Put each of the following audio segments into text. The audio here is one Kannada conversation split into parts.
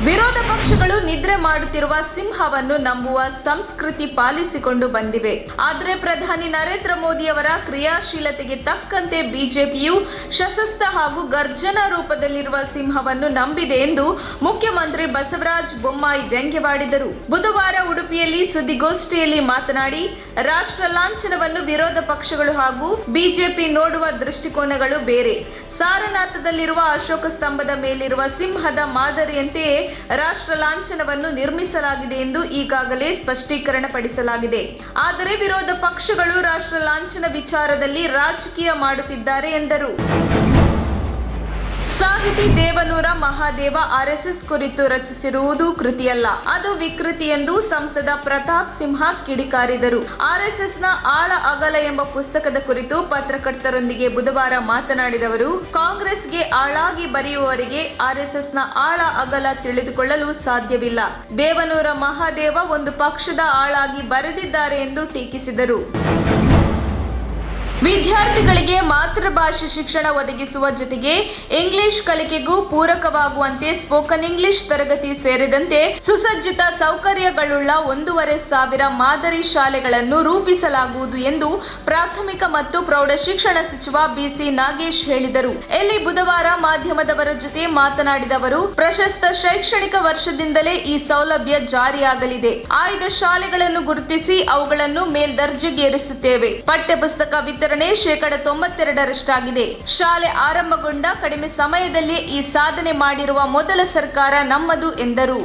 ವಿರೋಧ ಪಕ್ಷಗಳು ನಿದ್ರೆ ಮಾಡುತ್ತಿರುವ ಸಿಂಹವನ್ನು ನಂಬುವ ಸಂಸ್ಕೃತಿ ಪಾಲಿಸಿಕೊಂಡು ಬಂದಿವೆ. ಆದರೆ ಪ್ರಧಾನಿ ನರೇಂದ್ರ ಮೋದಿಯವರ ಕ್ರಿಯಾಶೀಲತೆಗೆ ತಕ್ಕಂತೆ ಬಿಜೆಪಿಯು ಸಶಸ್ತ್ರ ಹಾಗೂ ಗರ್ಜನಾ ರೂಪದಲ್ಲಿರುವ ಸಿಂಹವನ್ನು ನಂಬಿದೆ ಎಂದು ಮುಖ್ಯಮಂತ್ರಿ ಬಸವರಾಜ ಬೊಮ್ಮಾಯಿ ವ್ಯಂಗ್ಯವಾಡಿದರು. ಬುಧವಾರ ಉಡುಪಿಯಲ್ಲಿ ಸುದ್ದಿಗೋಷ್ಠಿಯಲ್ಲಿ ಮಾತನಾಡಿ, ರಾಷ್ಟ್ರ ಲಾಂಛನವನ್ನು ವಿರೋಧ ಪಕ್ಷಗಳು ಹಾಗೂ ಬಿಜೆಪಿ ನೋಡುವ ದೃಷ್ಟಿಕೋನಗಳು ಬೇರೆ. ಸಾರನಾಥದಲ್ಲಿರುವ ಅಶೋಕ ಸ್ತಂಭದ ಮೇಲಿರುವ ಸಿಂಹದ ಮಾದರಿಯಂತೆಯೇ ರಾಷ್ಟ್ರ ಲಾಂಛನವನ್ನು ನಿರ್ಮಿಸಲಾಗಿದೆ ಎಂದು ಈಗಾಗಲೇ ಸ್ಪಷ್ಟೀಕರಣ ಪಡಿಸಲಾಗಿದೆ. ಆದರೆ ವಿರೋಧ ಪಕ್ಷಗಳು ರಾಷ್ಟ್ರ ಲಾಂಛನ ವಿಚಾರದಲ್ಲಿ ರಾಜಕೀಯ ಮಾಡುತ್ತಿದ್ದಾರೆ ಎಂದರು. ಸಾಹಿತಿ ದೇವನೂರ ಮಹಾದೇವ ಆರ್ಎಸ್ಎಸ್ ಕುರಿತು ರಚಿಸಿರುವುದು ಕೃತಿಯಲ್ಲ, ಅದು ವಿಕೃತಿ ಎಂದು ಸಂಸದ ಪ್ರತಾಪ್ ಸಿಂಹ ಕಿಡಿಕಾರಿದರು. ಆರ್ಎಸ್ಎಸ್ನ ಆಳ ಅಗಲ ಎಂಬ ಪುಸ್ತಕದ ಕುರಿತು ಪತ್ರಕರ್ತರೊಂದಿಗೆ ಬುಧವಾರ ಮಾತನಾಡಿದವರು, ಕಾಂಗ್ರೆಸ್ಗೆ ಆಳಾಗಿ ಬರೆಯುವವರಿಗೆ ಆರ್ಎಸ್ಎಸ್ನ ಆಳ ಅಗಲ ತಿಳಿದುಕೊಳ್ಳಲು ಸಾಧ್ಯವಿಲ್ಲ. ದೇವನೂರ ಮಹಾದೇವ ಒಂದು ಪಕ್ಷದ ಆಳಾಗಿ ಬರೆದಿದ್ದಾರೆ ಎಂದು ಟೀಕಿಸಿದರು. ವಿದ್ಯಾರ್ಥಿಗಳಿಗೆ ಮಾತೃಭಾಷೆ ಶಿಕ್ಷಣ ಒದಗಿಸುವ ಜೊತೆಗೆ ಇಂಗ್ಲಿಷ್ ಕಲಿಕೆಗೂ ಪೂರಕವಾಗುವಂತೆ ಸ್ಪೋಕನ್ ಇಂಗ್ಲಿಷ್ ತರಗತಿ ಸೇರಿದಂತೆ ಸುಸಜ್ಜಿತ ಸೌಕರ್ಯಗಳುಳ್ಳ 1,500 ಮಾದರಿ ಶಾಲೆಗಳನ್ನು ರೂಪಿಸಲಾಗುವುದು ಎಂದು ಪ್ರಾಥಮಿಕ ಮತ್ತು ಪ್ರೌಢಶಿಕ್ಷಣ ಸಚಿವ ಬಿಸಿ ನಾಗೇಶ್ ಹೇಳಿದರು. ಇಲ್ಲಿ ಬುಧವಾರ ಮಾಧ್ಯಮದವರ ಜೊತೆ ಮಾತನಾಡಿದ ಅವರು, ಪ್ರಸಕ್ತ ಶೈಕ್ಷಣಿಕ ವರ್ಷದಿಂದಲೇ ಈ ಸೌಲಭ್ಯ ಜಾರಿಯಾಗಲಿದೆ. ಆಯ್ದ ಶಾಲೆಗಳನ್ನು ಗುರುತಿಸಿ ಅವುಗಳನ್ನು ಮೇಲ್ದರ್ಜೆಗೇರಿಸುತ್ತೇವೆ. ಪಠ್ಯಪುಸ್ತಕ ವಿತರಣೆ 92% ಶಾಲೆ ಆರಂಭಗೊಂಡ ಕಡಿಮೆ ಸಮಯದಲ್ಲಿ ಈ ಸಾಧನೆ ಮಾಡಿರುವ ಮೊದಲ ಸರ್ಕಾರ ನಮ್ಮದು ಎಂದರು.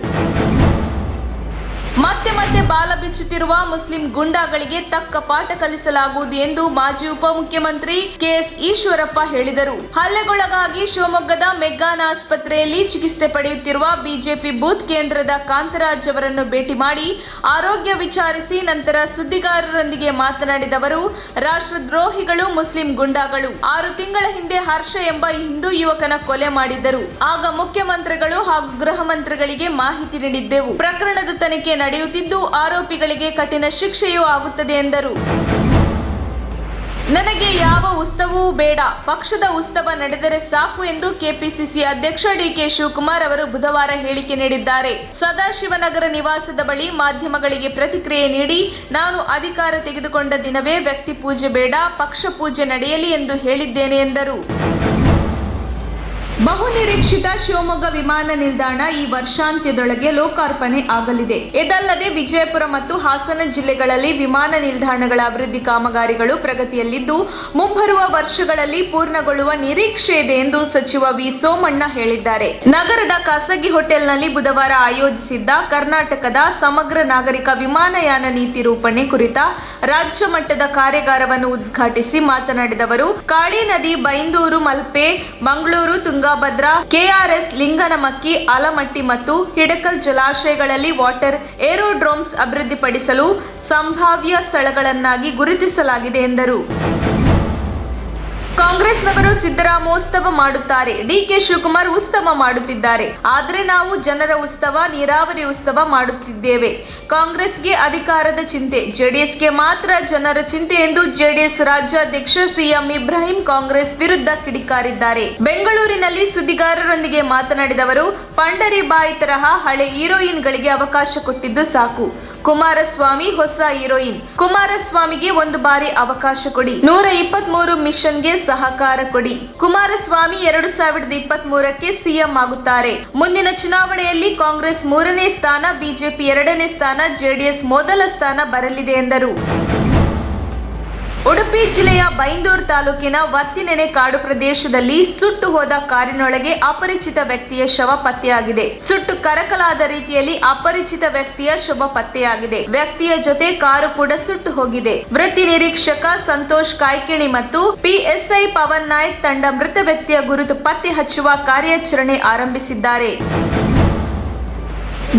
ಮತ್ತೆ ಬಾಲ ಬಿಚ್ಚುತ್ತಿರುವ ಮುಸ್ಲಿಂ ಗುಂಡಾಗಳಿಗೆ ತಕ್ಕ ಪಾಠ ಕಲಿಸಲಾಗುವುದು ಎಂದು ಮಾಜಿ ಉಪಮುಖ್ಯಮಂತ್ರಿ ಕೆಎಸ್ ಈಶ್ವರಪ್ಪ ಹೇಳಿದರು. ಹಲ್ಲೆಗೊಳಗಾಗಿ ಶಿವಮೊಗ್ಗದ ಮೆಗ್ಗಾನ್ ಆಸ್ಪತ್ರೆಯಲ್ಲಿ ಚಿಕಿತ್ಸೆ ಪಡೆಯುತ್ತಿರುವ ಬಿಜೆಪಿ ಬೂತ್ ಕೇಂದ್ರದ ಕಾಂತರಾಜ್ ಅವರನ್ನು ಭೇಟಿ ಮಾಡಿ ಆರೋಗ್ಯ ವಿಚಾರಿಸಿ ನಂತರ ಸುದ್ದಿಗಾರರೊಂದಿಗೆ ಮಾತನಾಡಿದ ಅವರು, ರಾಷ್ಟ್ರದ್ರೋಹಿಗಳು ಮುಸ್ಲಿಂ ಗುಂಡಾಗಳು 6 ತಿಂಗಳ ಹಿಂದೆ ಹರ್ಷ ಎಂಬ ಹಿಂದೂ ಯುವಕನ ಕೊಲೆ ಮಾಡಿದ್ದರು. ಆಗ ಮುಖ್ಯಮಂತ್ರಿಗಳು ಹಾಗೂ ಗೃಹ ಮಂತ್ರಿಗಳಿಗೆ ಮಾಹಿತಿ ನೀಡಿದ್ದೆವು. ಪ್ರಕರಣದ ತನಿಖೆ ನಡೆಯುತ್ತಿದ್ದು ಆರೋಪಿಗಳಿಗೆ ಕಠಿಣ ಶಿಕ್ಷೆಯೂ ಆಗುತ್ತದೆ ಎಂದರು. ನನಗೆ ಯಾವ ಉತ್ಸವವೂ ಬೇಡ, ಪಕ್ಷದ ಉತ್ಸವ ನಡೆದರೆ ಸಾಕು ಎಂದು ಕೆಪಿಸಿಸಿ ಅಧ್ಯಕ್ಷ ಡಿಕೆ ಶಿವಕುಮಾರ್ ಅವರು ಬುಧವಾರ ಹೇಳಿಕೆ ನೀಡಿದ್ದಾರೆ. ಸದಾಶಿವನಗರ ನಿವಾಸದ ಬಳಿ ಮಾಧ್ಯಮಗಳಿಗೆ ಪ್ರತಿಕ್ರಿಯೆ ನೀಡಿ, ನಾನು ಅಧಿಕಾರ ತೆಗೆದುಕೊಂಡ ದಿನವೇ ವ್ಯಕ್ತಿ ಪೂಜೆ ಬೇಡ, ಪಕ್ಷ ಪೂಜೆ ನಡೆಯಲಿ ಎಂದು ಹೇಳಿದ್ದೇನೆ ಎಂದರು. ಬಹುನಿರೀಕ್ಷಿತ ಶಿವಮೊಗ್ಗ ವಿಮಾನ ನಿಲ್ದಾಣ ಈ ವರ್ಷಾಂತ್ಯದೊಳಗೆ ಲೋಕಾರ್ಪಣೆ ಆಗಲಿದೆ. ಇದಲ್ಲದೆ ವಿಜಯಪುರ ಮತ್ತು ಹಾಸನ ಜಿಲ್ಲೆಗಳಲ್ಲಿ ವಿಮಾನ ನಿಲ್ದಾಣಗಳ ಅಭಿವೃದ್ಧಿ ಕಾಮಗಾರಿಗಳು ಪ್ರಗತಿಯಲ್ಲಿದ್ದು ಮುಂಬರುವ ವರ್ಷಗಳಲ್ಲಿ ಪೂರ್ಣಗೊಳ್ಳುವ ನಿರೀಕ್ಷೆ ಇದೆ ಎಂದು ಸಚಿವ ವಿ ಸೋಮಣ್ಣ ಹೇಳಿದ್ದಾರೆ. ನಗರದ ಖಾಸಗಿ ಹೋಟೆಲ್ನಲ್ಲಿ ಬುಧವಾರ ಆಯೋಜಿಸಿದ್ದ ಕರ್ನಾಟಕದ ಸಮಗ್ರ ನಾಗರಿಕ ವಿಮಾನಯಾನ ನೀತಿ ರೂಪಣೆ ಕುರಿತ ರಾಜ್ಯ ಮಟ್ಟದ ಕಾರ್ಯಾಗಾರವನ್ನು ಉದ್ಘಾಟಿಸಿ ಮಾತನಾಡಿದ ಅವರು, ಕಾಳಿ ನದಿ, ಬೈಂದೂರು, ಮಲ್ಪೆ, ಮಂಗಳೂರು, ತುಂಗಭದ್ರಾ, ಕೆಆರ್ಎಸ್, ಲಿಂಗನಮಕ್ಕಿ, ಆಲಮಟ್ಟಿ ಮತ್ತು ಹಿಡಕಲ್ ಜಲಾಶಯಗಳಲ್ಲಿ ವಾಟರ್ ಏರೋಡ್ರೋಮ್ಸ್ ಅಭಿವೃದ್ಧಿಪಡಿಸಲು ಸಂಭಾವ್ಯ ಸ್ಥಳಗಳನ್ನಾಗಿ ಗುರುತಿಸಲಾಗಿದೆ ಎಂದರು. ಕಾಂಗ್ರೆಸ್ನವರು ಸಿದ್ದರಾಮೋತ್ಸವ ಮಾಡುತ್ತಾರೆ, ಡಿಕೆ ಶಿವಕುಮಾರ್ ಉತ್ಸವ ಮಾಡುತ್ತಿದ್ದಾರೆ. ಆದರೆ ನಾವು ಜನರ ಉತ್ಸವ, ನೀರಾವರಿ ಉತ್ಸವ ಮಾಡುತ್ತಿದ್ದೇವೆ. ಕಾಂಗ್ರೆಸ್ಗೆ ಅಧಿಕಾರದ ಚಿಂತೆ, ಜೆಡಿಎಸ್ಗೆ ಮಾತ್ರ ಜನರ ಚಿಂತೆ ಎಂದು ಜೆಡಿಎಸ್ ರಾಜ್ಯಾಧ್ಯಕ್ಷ ಸಿಎಂ ಇಬ್ರಾಹಿಂ ಕಾಂಗ್ರೆಸ್ ವಿರುದ್ಧ ಕಿಡಿಕಾರಿದ್ದಾರೆ. ಬೆಂಗಳೂರಿನಲ್ಲಿ ಸುದ್ದಿಗಾರರೊಂದಿಗೆ ಮಾತನಾಡಿದ ಅವರು, ಪಂಡರಿ ಬಾಯಿ ತರಹ ಹಳೆ ಹೀರೋಯಿನ್ಗಳಿಗೆ ಅವಕಾಶ ಕೊಟ್ಟಿದ್ದು ಸಾಕು. ಕುಮಾರಸ್ವಾಮಿ ಹೊಸ ಹೀರೋಯಿನ್. ಕುಮಾರಸ್ವಾಮಿಗೆ ಒಂದು ಬಾರಿ ಅವಕಾಶ ಕೊಡಿ. 123 ಮಿಷನ್ಗೆ ಸಹಕಾರ ಕೊಡಿ. ಕುಮಾರಸ್ವಾಮಿ 2023ಕ್ಕೆ ಸಿಎಂ ಆಗುತ್ತಾರೆ. ಮುಂದಿನ ಚುನಾವಣೆಯಲ್ಲಿ ಕಾಂಗ್ರೆಸ್ 3ನೇ ಸ್ಥಾನ, ಬಿಜೆಪಿ 2ನೇ ಸ್ಥಾನ, ಜೆಡಿಎಸ್ ಮೊದಲ ಸ್ಥಾನ ಬರಲಿದೆ ಎಂದರು. ಉಡುಪಿ ಜಿಲ್ಲೆಯ ಬೈಂದೂರು ತಾಲೂಕಿನ ವತ್ತಿನೆನೆ ಕಾಡು ಪ್ರದೇಶದಲ್ಲಿ ಸುಟ್ಟು ಹೋದ ಕಾರಿನೊಳಗೆ ಅಪರಿಚಿತ ವ್ಯಕ್ತಿಯ ಶವ ಪತ್ತೆಯಾಗಿದೆ. ಸುಟ್ಟು ಕರಕಲಾದ ರೀತಿಯಲ್ಲಿ ಅಪರಿಚಿತ ವ್ಯಕ್ತಿಯ ಶವ ಪತ್ತೆಯಾಗಿದೆ. ವ್ಯಕ್ತಿಯ ಜೊತೆ ಕಾರು ಕೂಡ ಸುಟ್ಟು ಹೋಗಿದೆ. ವೃತ್ತಿ ನಿರೀಕ್ಷಕ ಸಂತೋಷ್ ಕಾಯ್ಕಿಣಿ ಮತ್ತು ಪಿಎಸ್ಐ ಪವನ್ ನಾಯಕ್ ತಂಡ ಮೃತ ವ್ಯಕ್ತಿಯ ಗುರುತು ಪತ್ತೆ ಹಚ್ಚುವ ಕಾರ್ಯಾಚರಣೆ ಆರಂಭಿಸಿದ್ದಾರೆ.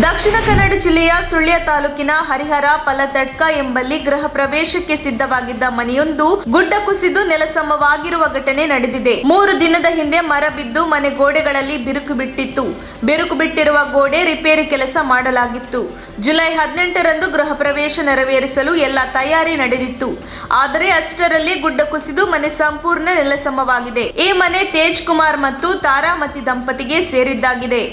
ದಕ್ಷಿಣ ಕನ್ನಡ ಜಿಲ್ಲೆಯ ಸುಳ್ಯ ತಾಲೂಕಿನ ಹರಿಹರ ಪಲತಡ್ಕ ಎಂಬಲ್ಲಿ ಗೃಹ ಪ್ರವೇಶಕ್ಕೆ ಸಿದ್ಧವಾಗಿದ್ದ ಮನೆಯೊಂದು ಗುಡ್ಡ ಕುಸಿದು ನೆಲಸಮವಾಗಿರುವ ಘಟನೆ ನಡೆದಿದೆ. 3 ದಿನದ ಹಿಂದೆ ಮರ ಬಿದ್ದು ಮನೆ ಗೋಡೆಗಳಲ್ಲಿ ಬಿರುಕು ಬಿಟ್ಟಿತ್ತು. ಬಿರುಕು ಬಿಟ್ಟಿರುವ ಗೋಡೆ ರಿಪೇರಿ ಕೆಲಸ ಮಾಡಲಾಗಿತ್ತು. ಜುಲೈ 18ರಂದು ಗೃಹ ಪ್ರವೇಶ ನೆರವೇರಿಸಲು ಎಲ್ಲ ತಯಾರಿ ನಡೆದಿತ್ತು. ಆದರೆ ಅಷ್ಟರಲ್ಲಿ ಗುಡ್ಡ ಕುಸಿದು ಮನೆ ಸಂಪೂರ್ಣ ನೆಲಸಮವಾಗಿದೆ. ಈ ಮನೆ ತೇಜ್ ಕುಮಾರ್ ಮತ್ತು ತಾರಾಮತಿ ದಂಪತಿಗೆ ಸೇರಿದ್ದಾಗಿದೆ.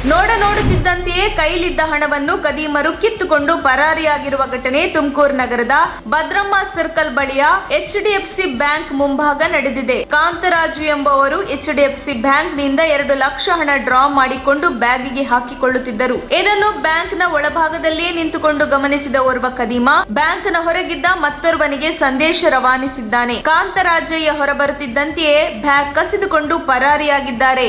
ನೋಡುತ್ತಿದ್ದಂತೆಯೇ ಕೈಲಿದ್ದ ಹಣವನ್ನು ಕದೀಮರು ಕಿತ್ತುಕೊಂಡು ಪರಾರಿಯಾಗಿರುವ ಘಟನೆ ತುಮಕೂರು ನಗರದ ಭದ್ರಮ್ಮ ಸರ್ಕಲ್ ಬಳಿಯ HDFC ಬ್ಯಾಂಕ್ ಮುಂಭಾಗ ನಡೆದಿದೆ. ಕಾಂತರಾಜು ಎಂಬುವರು HDFC ಬ್ಯಾಂಕ್ ನಿಂದ 2 ಲಕ್ಷ ಹಣ ಡ್ರಾ ಮಾಡಿಕೊಂಡು ಬ್ಯಾಗಿಗೆ ಹಾಕಿಕೊಳ್ಳುತ್ತಿದ್ದರು. ಇದನ್ನು ಬ್ಯಾಂಕ್ನ ಒಳಭಾಗದಲ್ಲಿಯೇ ನಿಂತುಕೊಂಡು ಗಮನಿಸಿದ ಓರ್ವ ಕದೀಮ ಬ್ಯಾಂಕ್ನ ಹೊರಗಿದ್ದ ಮತ್ತೋರ್ವನಿಗೆ ಸಂದೇಶ ರವಾನಿಸಿದ್ದಾನೆ. ಕಾಂತರಾಜಯ್ಯ ಹೊರಬರುತ್ತಿದ್ದಂತೆಯೇ ಬ್ಯಾಗ್ ಕಸಿದುಕೊಂಡು ಪರಾರಿಯಾಗಿದ್ದಾರೆ.